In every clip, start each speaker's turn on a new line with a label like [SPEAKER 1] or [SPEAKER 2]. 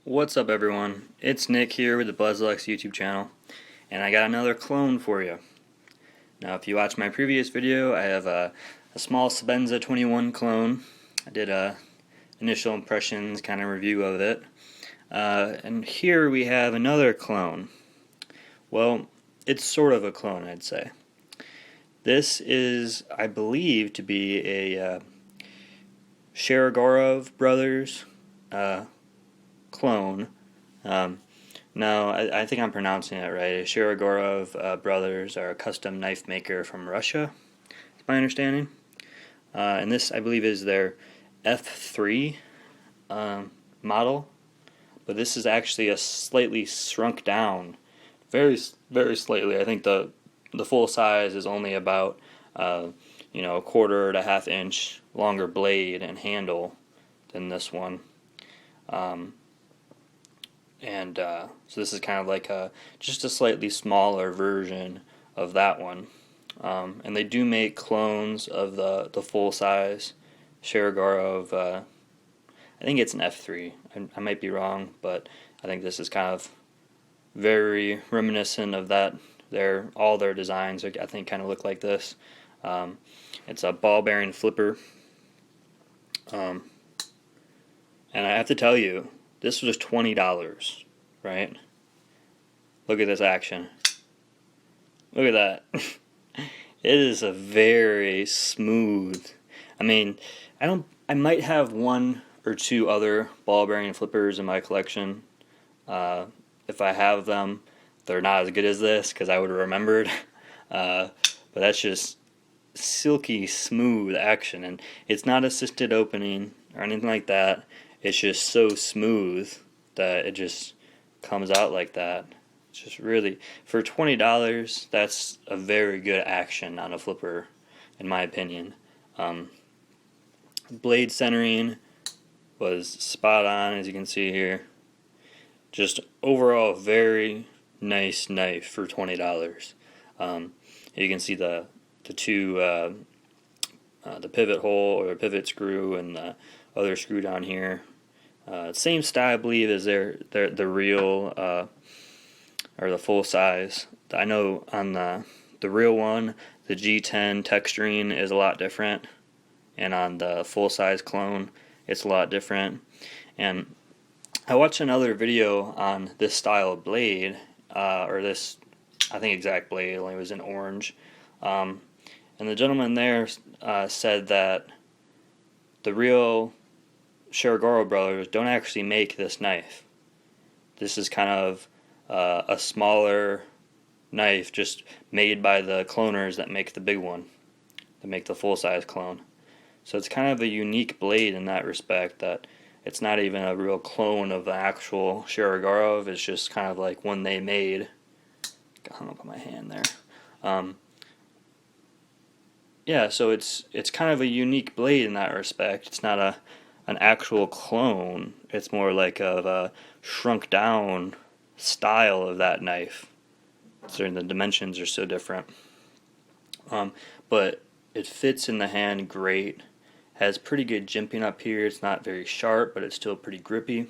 [SPEAKER 1] What's up, everyone? It's Nick here with the BuzzLux YouTube channel, and I got another clone for you. Now, if you watched my previous video, I have a small Sebenza 21 clone. I did a initial impressions kind of review of it. And here we have another clone. Well, it's sort of a clone, I'd say. This is, I believe, to be a Shirogorov brothers clone. No, I think I'm pronouncing it right. Shirogorov brothers are a custom knife maker from Russia, is my understanding. And this, I believe, is their F3 model. But this is actually a slightly shrunk down, very slightly. I think the full size is only about a quarter to half inch longer blade and handle than this one. So this is kind of like just a slightly smaller version of that one. And they do make clones of the full size Shirogorov. I think it's an F3. I might be wrong, but I think this is kind of very reminiscent of that. All their designs, I think, kind of look like this. It's a ball bearing flipper. And I have to tell you, this was $20, right? Look at this action. Look at that. It is a very smooth. I mean, I might have one or two other ball bearing flippers in my collection. If I have them, they're not as good as this because I would have remembered. But that's just silky smooth action, and it's not assisted opening or anything like that. It's just so smooth that it just comes out like that. It's just really, for $20, that's a very good action on a flipper, in my opinion. Blade centering was spot on, as you can see here. Just overall, very nice knife for $20. You can see the two the pivot hole or pivot screw and the other screw down here. Same style, I believe, as the real or the full size. I know on the real one, the G10 texturing is a lot different, and on the full size clone, it's a lot different. And I watched another video on this style of blade, or this, I think, exact blade. Only was in orange, and the gentleman there said that the real Shirogorov brothers don't actually make this knife. This is kind of a smaller knife just made by the cloners that make the big one, that make the full-size clone. So it's kind of a unique blade in that respect, that it's not even a real clone of the actual Shirogorov. It's just kind of like one they made. Got hung up on my hand there. Yeah, so it's kind of a unique blade in that respect. It's not an actual clone. It's more like a shrunk down style of that knife. Certain the dimensions are so different. But it fits in the hand great. Has pretty good jimping up here. It's not very sharp, but it's still pretty grippy.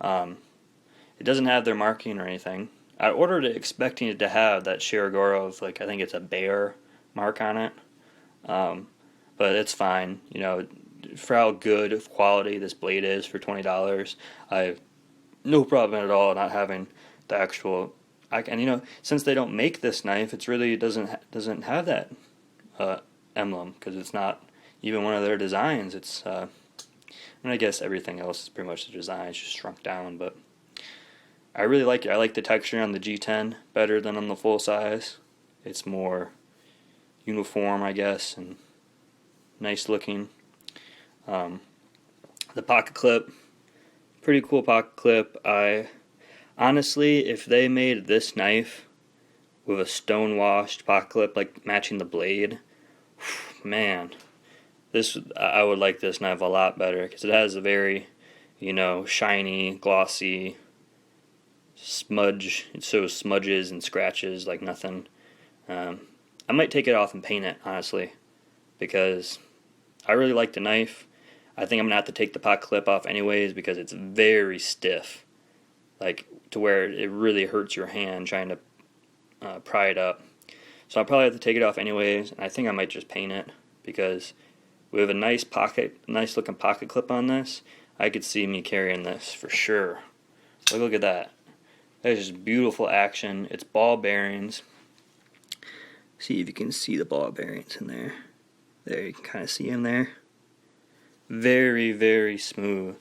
[SPEAKER 1] It doesn't have their marking or anything. I ordered it expecting it to have that Shirogorov, like I think it's a bear mark on it. But it's fine. For how good of quality this blade is for $20, I have no problem at all not having the actual. And since they don't make this knife, it's really doesn't have that emblem, because it's not even one of their designs. It's I guess everything else is pretty much the design. It's just shrunk down, but I really like it. I like the texture on the G10 better than on the full size. It's more uniform, I guess, and nice looking. The pocket clip, pretty cool pocket clip. Honestly, if they made this knife with a stone washed pocket clip, like matching the blade, man, I would like this knife a lot better, because it has a very shiny, glossy smudge. It shows smudges and scratches like nothing. I might take it off and paint it, honestly, because I really like the knife. I think I'm going to have to take the pocket clip off anyways, because it's very stiff. like to where it really hurts your hand trying to pry it up. So I'll probably have to take it off anyways, and I think I might just paint it because we have a nice looking pocket clip on this. I could see me carrying this for sure. Look at that. That is just beautiful action. It's ball bearings. See if you can see the ball bearings in there. There, you can kind of see them there. Very, very smooth.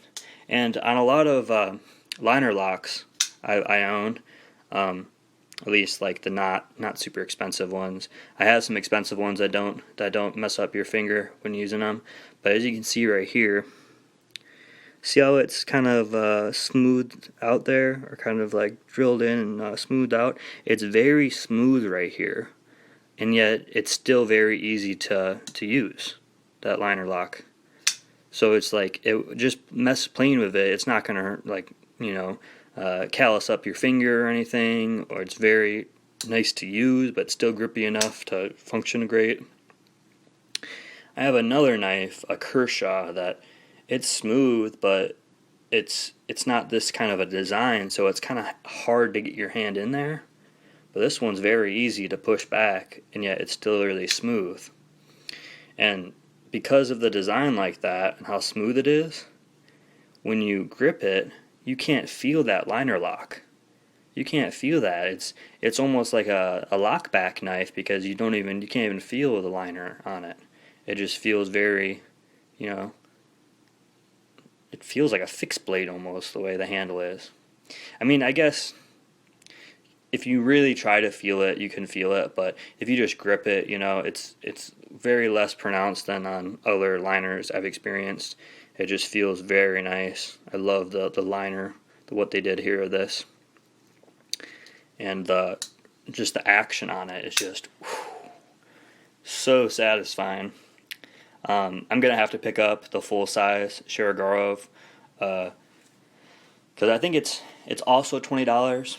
[SPEAKER 1] And on a lot of liner locks I own, at least like the not super expensive ones. I have some expensive ones that don't mess up your finger when using them. But as you can see right here, see how it's kind of smoothed out there, or kind of like drilled in and smoothed out? It's very smooth right here, and yet it's still very easy to use, that liner lock. So it's like, it just playing with it, it's not going to hurt, like, callus up your finger or anything, or it's very nice to use but still grippy enough to function great. I have another knife, a Kershaw, that it's smooth, but it's not this kind of a design, so it's kind of hard to get your hand in there. But this one's very easy to push back, and yet it's still really smooth. And because of the design like that and how smooth it is, when you grip it, you can't feel that liner lock. You can't feel that. It's almost like a lockback knife, because you can't even feel the liner on it. It just feels very, it feels like a fixed blade almost, the way the handle is. I mean, I guess if you really try to feel it, you can feel it, but if you just grip it, it's very less pronounced than on other liners I've experienced. It just feels very nice. I love the liner, what they did here of this. And just the action on it is just so satisfying. I'm going to have to pick up the full-size Shirogorov, because I think it's also $20.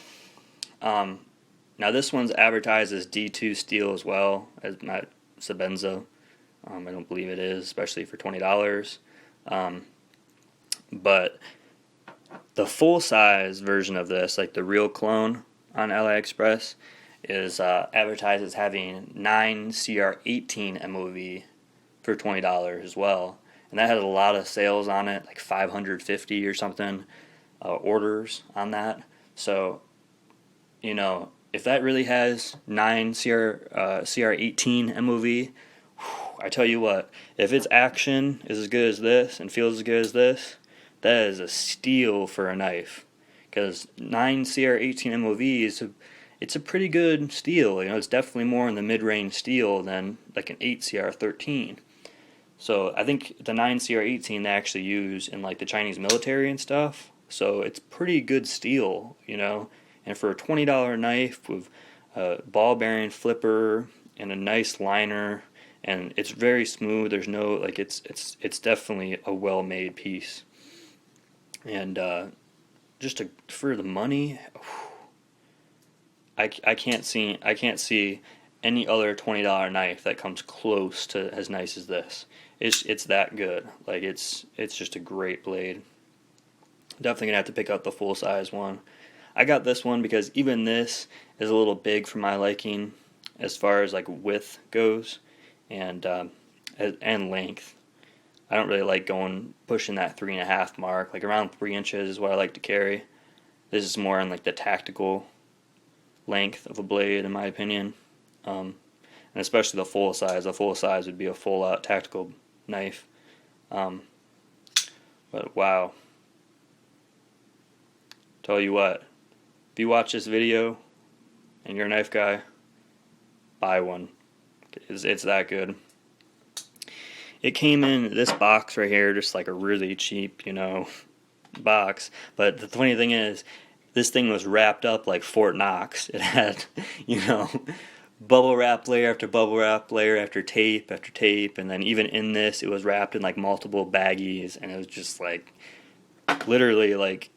[SPEAKER 1] Now this one's advertised as D2 steel as well, as not Sabenza. I don't believe it is, especially for $20. But the full-size version of this, like the real clone on AliExpress, is advertised as having 9 CR18 MOV for $20 as well. And that had a lot of sales on it, like 550 or something orders on that. So, if that really has 9 CR18 MOV, I tell you what, if its action is as good as this and feels as good as this, that is a steal for a knife. Because 9 CR18 MOV it's a pretty good steel. It's definitely more in the mid-range steel than like an 8 CR13. So I think the 9 CR18 they actually use in like the Chinese military and stuff. So it's pretty good steel, And for a $20 knife with a ball bearing flipper and a nice liner, and it's very smooth. There's no it's definitely a well-made piece. And for the money, I can't see any other $20 knife that comes close to as nice as this. It's that good. Like it's just a great blade. Definitely gonna have to pick up the full size one. I got this one because even this is a little big for my liking as far as like width goes, and length. I don't really like pushing that 3.5 mark. Like around 3 inches is what I like to carry. This is more on like the tactical length of a blade, in my opinion, and especially the full size. The full size would be a full out tactical knife. But wow, tell you what, if you watch this video and you're a knife guy, buy one. It's that good. It came in this box right here, just like a really cheap, box. But the funny thing is, this thing was wrapped up like Fort Knox. It had, bubble wrap layer after bubble wrap layer after tape, and then even in this, it was wrapped in like multiple baggies, and it was just like, literally like,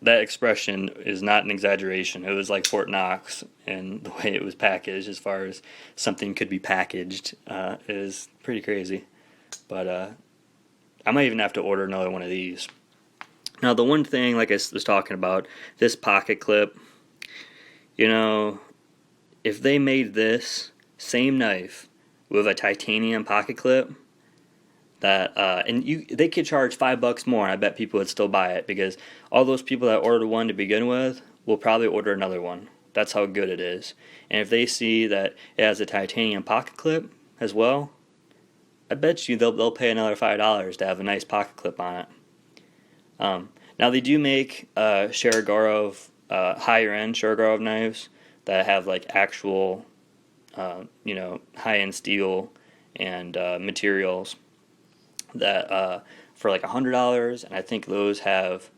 [SPEAKER 1] that expression is not an exaggeration. It was like Fort Knox, and the way it was packaged, as far as something could be packaged, is pretty crazy. But I might even have to order another one of these. Now, the one thing, like I was talking about, this pocket clip, you know, if they made this same knife with a titanium pocket clip, they could charge $5 more, and I bet people would still buy it, because all those people that ordered one to begin with will probably order another one. That's how good it is. And if they see that it has a titanium pocket clip as well, I bet you they'll pay another $5 to have a nice pocket clip on it. Now, they do make Shirogorov, higher end Shirogorov knives that have like actual, high end steel and materials that for like $100, and I think those have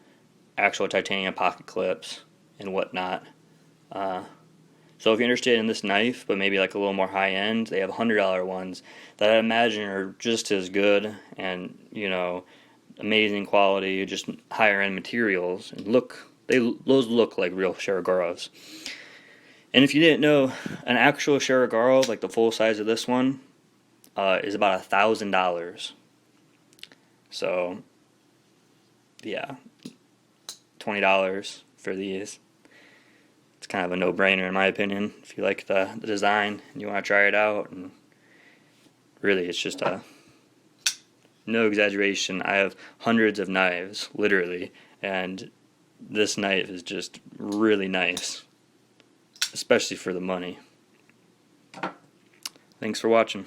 [SPEAKER 1] actual titanium pocket clips and whatnot. So if you're interested in this knife, but maybe like a little more high end, they have $100 ones that I imagine are just as good and amazing quality, just higher end materials, and those look like real Shirogorovs. And if you didn't know, an actual Shirogorov, like the full size of this one, is about $1,000. So, yeah, $20 for these. It's kind of a no-brainer in my opinion. If you like the design and you want to try it out, and really, it's just no exaggeration. I have hundreds of knives, literally, and this knife is just really nice, especially for the money. Thanks for watching.